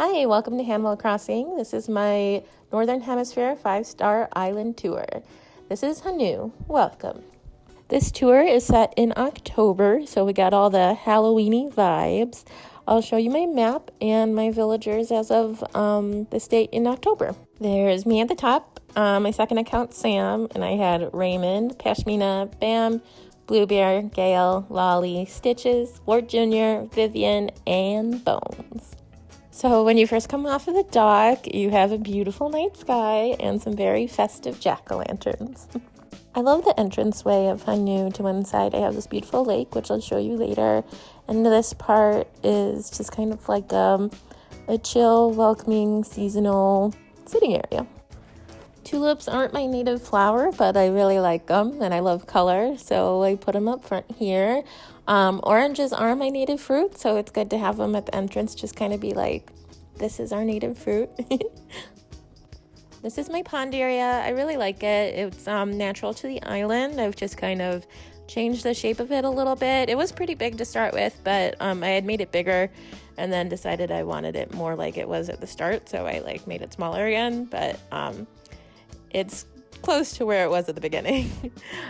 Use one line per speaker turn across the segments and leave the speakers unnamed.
Hi, welcome to Animal Crossing. This is my Northern Hemisphere 5-star island tour. This is Hanu. Welcome. This tour is set in October, so we got all the Halloween-y vibes. I'll show you my map and my villagers as of this date in October. There's me at the top, my second account, Sam, and I had Raymond, Pashmina, Bam, Blue Bear, Gale, Lolly, Stitches, Wart Jr., Vivian, and Bones. So when you first come off of the dock, you have a beautiful night sky and some very festive jack-o'-lanterns. I love the entranceway of Hanu. To one side I have this beautiful lake, which I'll show you later, and this part is just kind of like a chill, welcoming, seasonal sitting area. Tulips aren't my native flower, but I really like them and I love color, so I put them up front here. Oranges are my native fruit, so it's good to have them at the entrance, just kind of be like, this is our native fruit. This is my pond area. I really like it. It's natural to the island. I've just kind of changed the shape of it a little bit. It was pretty big to start with, but I had made it bigger and then decided I wanted it more like it was at the start, so I made it smaller again, but it's close to where it was at the beginning.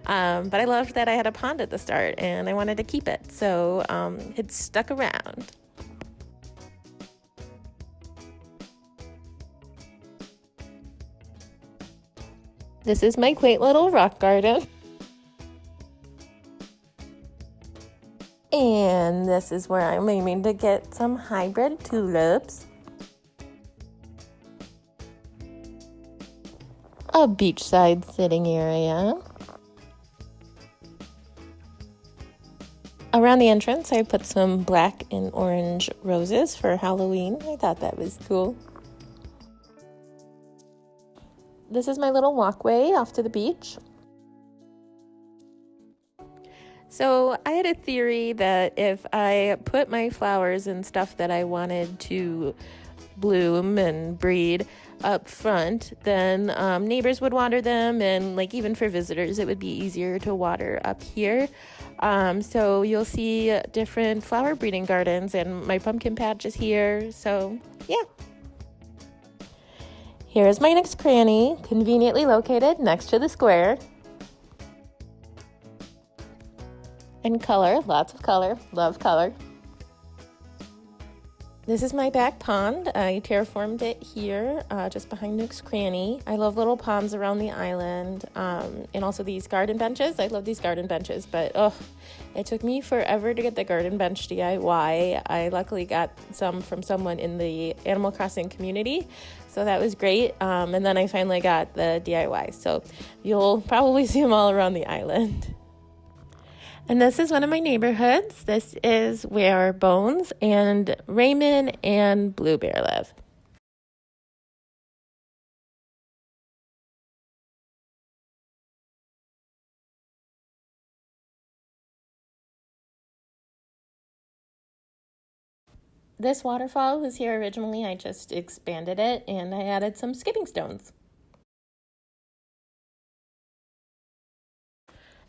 But I loved that I had a pond at the start and I wanted to keep it, so it stuck around. This is my quaint little rock garden. And this is where I'm aiming to get some hybrid tulips. A beachside sitting area. Around the entrance, I put some black and orange roses for Halloween. I thought that was cool. This is my little walkway off to the beach. So I had a theory that if I put my flowers and stuff that I wanted to bloom and breed up front, then neighbors would water them, and even for visitors it would be easier to water up here. So you'll see different flower breeding gardens, and my pumpkin patch is here, so yeah. Here's my next cranny, conveniently located next to the square. And color, lots of color, love color. This is my back pond. I terraformed it here, just behind Nook's Cranny. I love little ponds around the island, and also these garden benches. I love these garden benches, but it took me forever to get the garden bench DIY. I luckily got some from someone in the Animal Crossing community, so that was great. And then I finally got the DIY, so you'll probably see them all around the island. And this is one of my neighborhoods. This is where Bones and Raymond and Blue Bear live. This waterfall was here originally. I just expanded it and I added some skipping stones.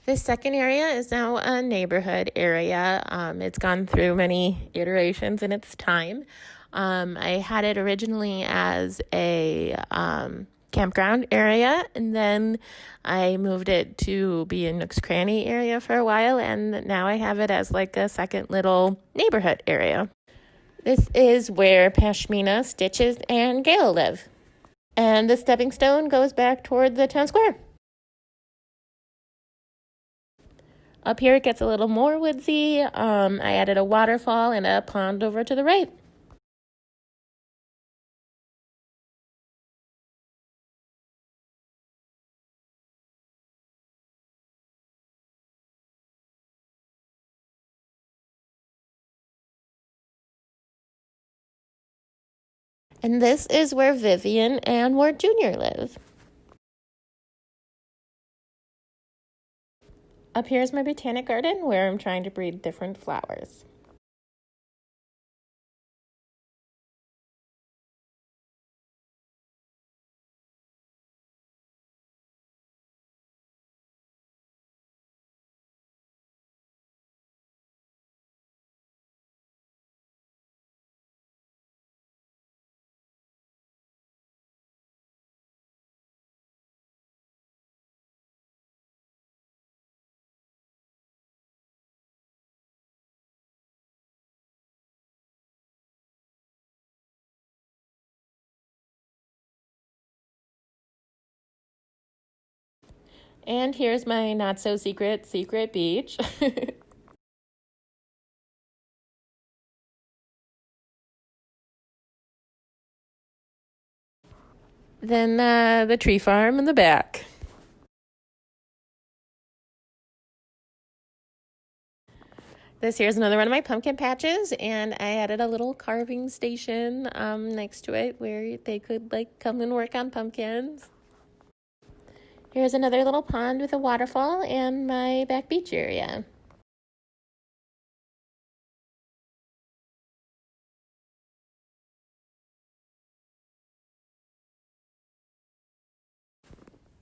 This second area is now a neighborhood area. It's gone through many iterations in its time. I had it originally as a campground area, and then I moved it to be a Nook's Cranny area for a while, and now I have it as a second little neighborhood area. This is where Pashmina, Stitches, and Gale live. And the stepping stone goes back toward the town square. Up here it gets a little more woodsy. I added a waterfall and a pond over to the right. And this is where Vivian and Wart Jr. live. Up here is my botanic garden where I'm trying to breed different flowers. And here's my not so secret beach. Then the tree farm in the back. This here's another one of my pumpkin patches, and I added a little carving station next to it where they could like come and work on pumpkins. Here's another little pond with a waterfall and my back beach area.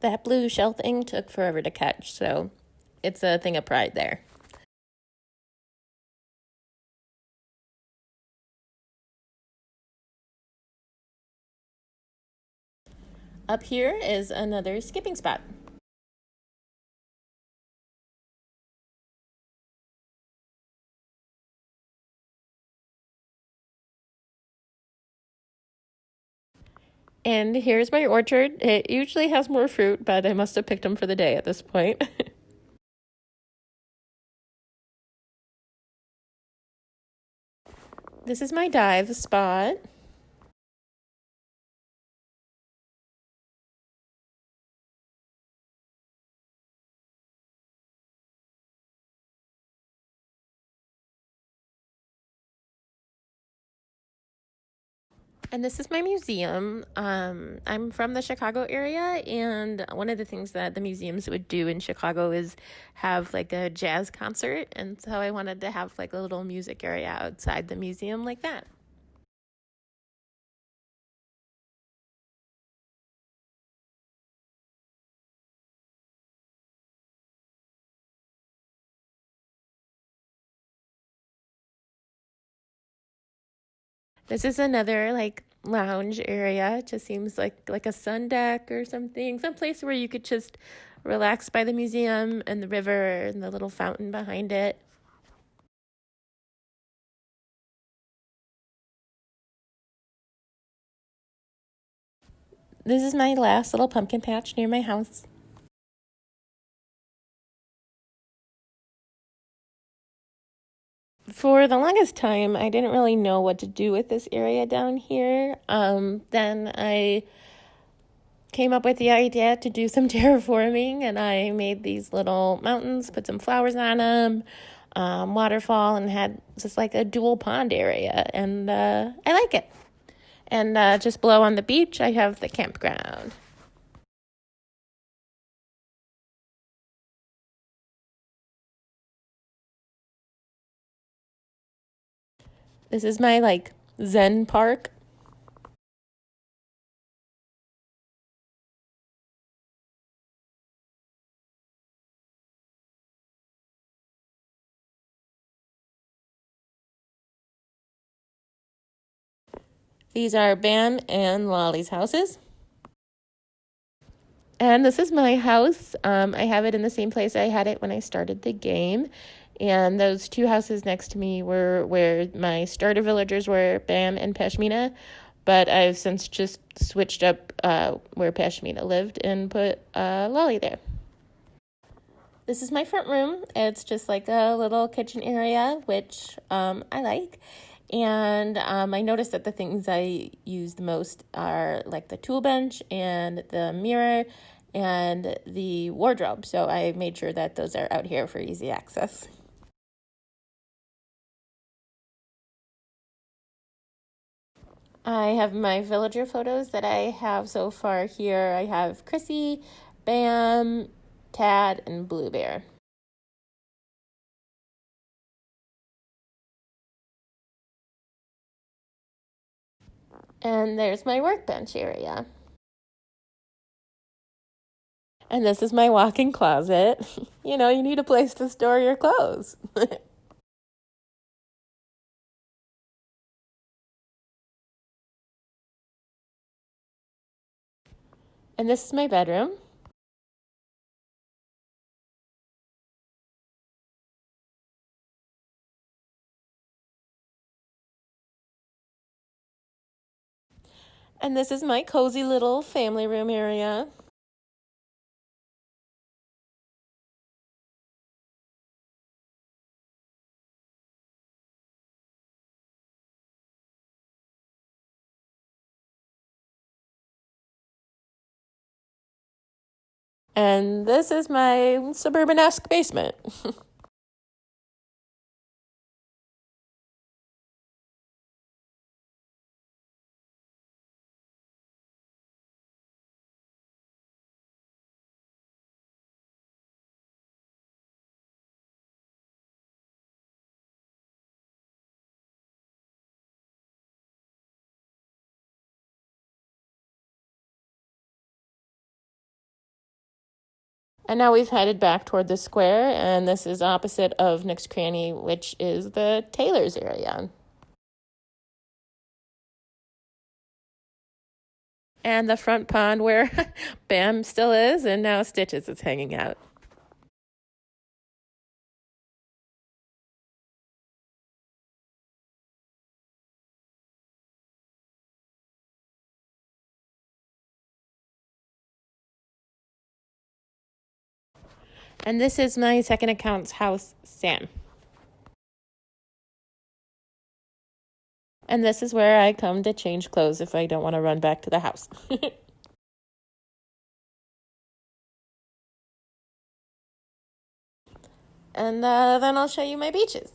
That blue shell thing took forever to catch, so it's a thing of pride there. Up here is another skipping spot. And here's my orchard. It usually has more fruit, but I must have picked them for the day at this point. This is my dive spot. And this is my museum. I'm from the Chicago area, and one of the things that the museums would do in Chicago is have like a jazz concert. And so I wanted to have like a little music area outside the museum like that. This is another like lounge area. It just seems like a sun deck or something, some place where you could just relax by the museum and the river and the little fountain behind it. This is my last little pumpkin patch near my house. For the longest time, I didn't really know what to do with this area down here. Then I came up with the idea to do some terraforming, and I made these little mountains, put some flowers on them, waterfall, and had just like a dual pond area, and I like it. And just below on the beach, I have the campground. This is my like Zen park. These are Bam and Lolly's houses. And this is my house. I have it in the same place I had it when I started the game. And those two houses next to me were where my starter villagers were, Bam and Pashmina. But I've since just switched up where Pashmina lived and put Lolly there. This is my front room. It's just like a little kitchen area, which I like. And I noticed that the things I use the most are like the tool bench and the mirror and the wardrobe. So I made sure that those are out here for easy access. I have my villager photos that I have so far here. I have Chrissy, Bam, Tad, and Blue Bear. And there's my workbench area. And this is my walk-in closet. You know, you need a place to store your clothes. And this is my bedroom. And this is my cozy little family room area. And this is my suburban-esque basement. And now we've headed back toward the square, and this is opposite of Nick's Cranny, which is the tailor's area. And the front pond where Bam still is, and now Stitches is hanging out. And this is my second account's house, Sam. And this is where I come to change clothes if I don't want to run back to the house. And then I'll show you my beaches.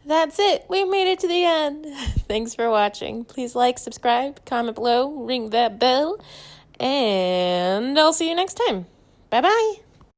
That's it. We made it to the end. Thanks for watching. Please like, subscribe, comment below, ring that bell, and I'll see you next time. Bye-bye.